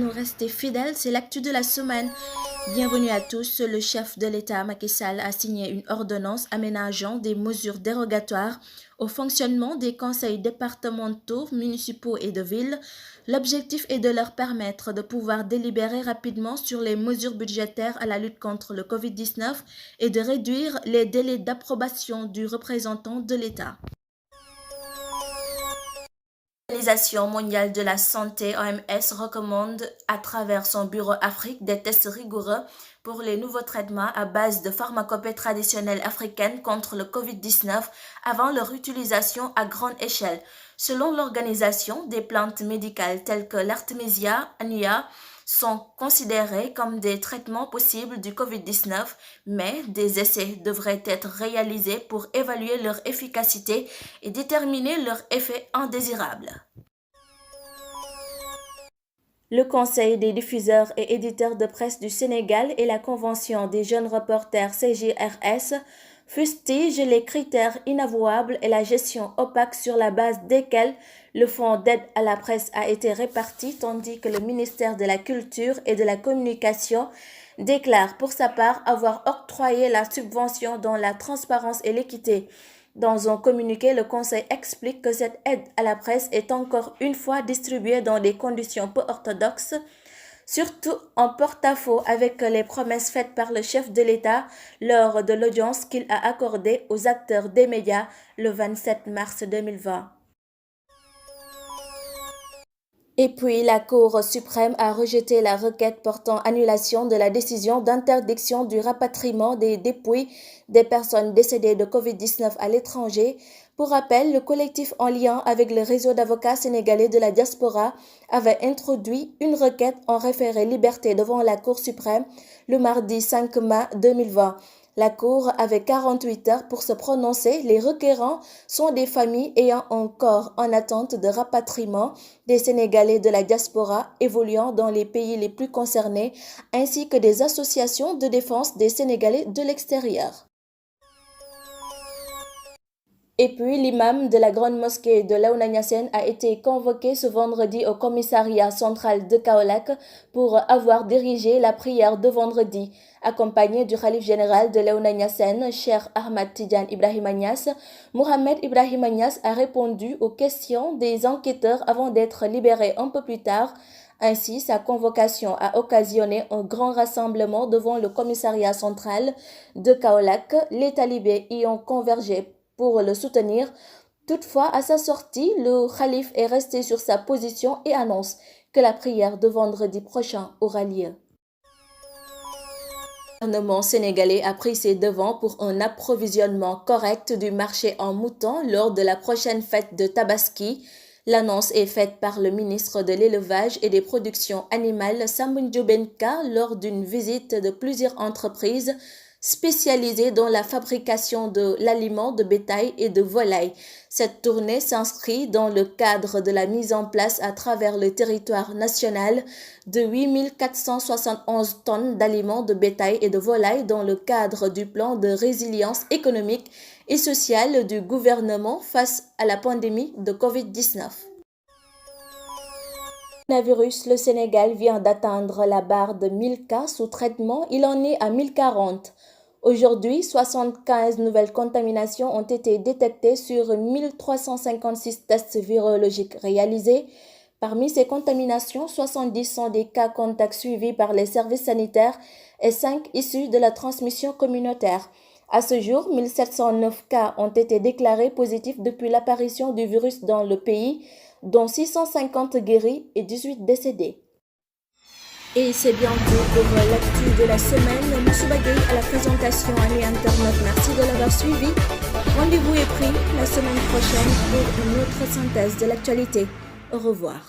nous rester fidèles, c'est l'actu de la semaine. Bienvenue à tous. Le chef de l'État, Macky Sall, a signé une ordonnance aménageant des mesures dérogatoires au fonctionnement des conseils départementaux, municipaux et de ville. L'objectif est de leur permettre de pouvoir délibérer rapidement sur les mesures budgétaires à la lutte contre le Covid-19 et de réduire les délais d'approbation du représentant de l'État. L'Organisation mondiale de la santé, OMS, recommande à travers son bureau Afrique des tests rigoureux pour les nouveaux traitements à base de pharmacopées traditionnelles africaines contre le Covid-19 avant leur utilisation à grande échelle. Selon l'organisation, des plantes médicales telles que l'Artemisia annua sont considérées comme des traitements possibles du Covid-19, mais des essais devraient être réalisés pour évaluer leur efficacité et déterminer leurs effets indésirables. Le Conseil des diffuseurs et éditeurs de presse du Sénégal et la Convention des jeunes reporters CJRS fustigent les critères inavouables et la gestion opaque sur la base desquels le fonds d'aide à la presse a été réparti, tandis que le ministère de la Culture et de la Communication déclare pour sa part avoir octroyé la subvention dans la transparence et l'équité. Dans un communiqué, le Conseil explique que cette aide à la presse est encore une fois distribuée dans des conditions peu orthodoxes, surtout en porte-à-faux avec les promesses faites par le chef de l'État lors de l'audience qu'il a accordée aux acteurs des médias le 27 mars 2020. Et puis, la Cour suprême a rejeté la requête portant annulation de la décision d'interdiction du rapatriement des dépouilles des personnes décédées de Covid-19 à l'étranger. Pour rappel, le collectif en lien avec le réseau d'avocats sénégalais de la diaspora avait introduit une requête en référé liberté devant la Cour suprême le mardi 5 mai 2020. La Cour avait 48 heures pour se prononcer. Les requérants sont des familles ayant un corps en attente de rapatriement, des Sénégalais de la diaspora évoluant dans les pays les plus concernés, ainsi que des associations de défense des Sénégalais de l'extérieur. Et puis, l'imam de la grande mosquée de Léona Niassène a été convoqué ce vendredi au commissariat central de Kaolack pour avoir dirigé la prière de vendredi. Accompagné du khalife général de Léona Niassène, Cheikh Ahmad Tidiane Ibrahima Niass, Mohamed Ibrahima Niass a répondu aux questions des enquêteurs avant d'être libéré un peu plus tard. Ainsi, sa convocation a occasionné un grand rassemblement devant le commissariat central de Kaolack. Les talibés y ont convergé pour le soutenir. Toutefois, à sa sortie, le khalife est resté sur sa position et annonce que la prière de vendredi prochain aura lieu. Le gouvernement sénégalais a pris ses devants pour un approvisionnement correct du marché en moutons lors de la prochaine fête de Tabaski. L'annonce est faite par le ministre de l'Élevage et des Productions animales Sambou Benka lors d'une visite de plusieurs entreprises spécialisée dans la fabrication de l'aliment de bétail et de volaille. Cette tournée s'inscrit dans le cadre de la mise en place à travers le territoire national de 8 471 tonnes d'aliments de bétail et de volaille dans le cadre du plan de résilience économique et sociale du gouvernement face à la pandémie de Covid-19. Coronavirus, le Sénégal vient d'atteindre la barre de 1000 cas sous traitement. Il en est à 1040. Aujourd'hui, 75 nouvelles contaminations ont été détectées sur 1356 tests virologiques réalisés. Parmi ces contaminations, 70 sont des cas contacts suivis par les services sanitaires et 5 issus de la transmission communautaire. À ce jour, 1709 cas ont été déclarés positifs depuis l'apparition du virus dans le pays, dont 650 guéris et 18 décédés. Et c'est bien tout pour l'actu de la semaine. Moussou Bagay à la présentation. Amis internautes, merci de l'avoir suivi. Rendez-vous est pris la semaine prochaine pour une autre synthèse de l'actualité. Au revoir.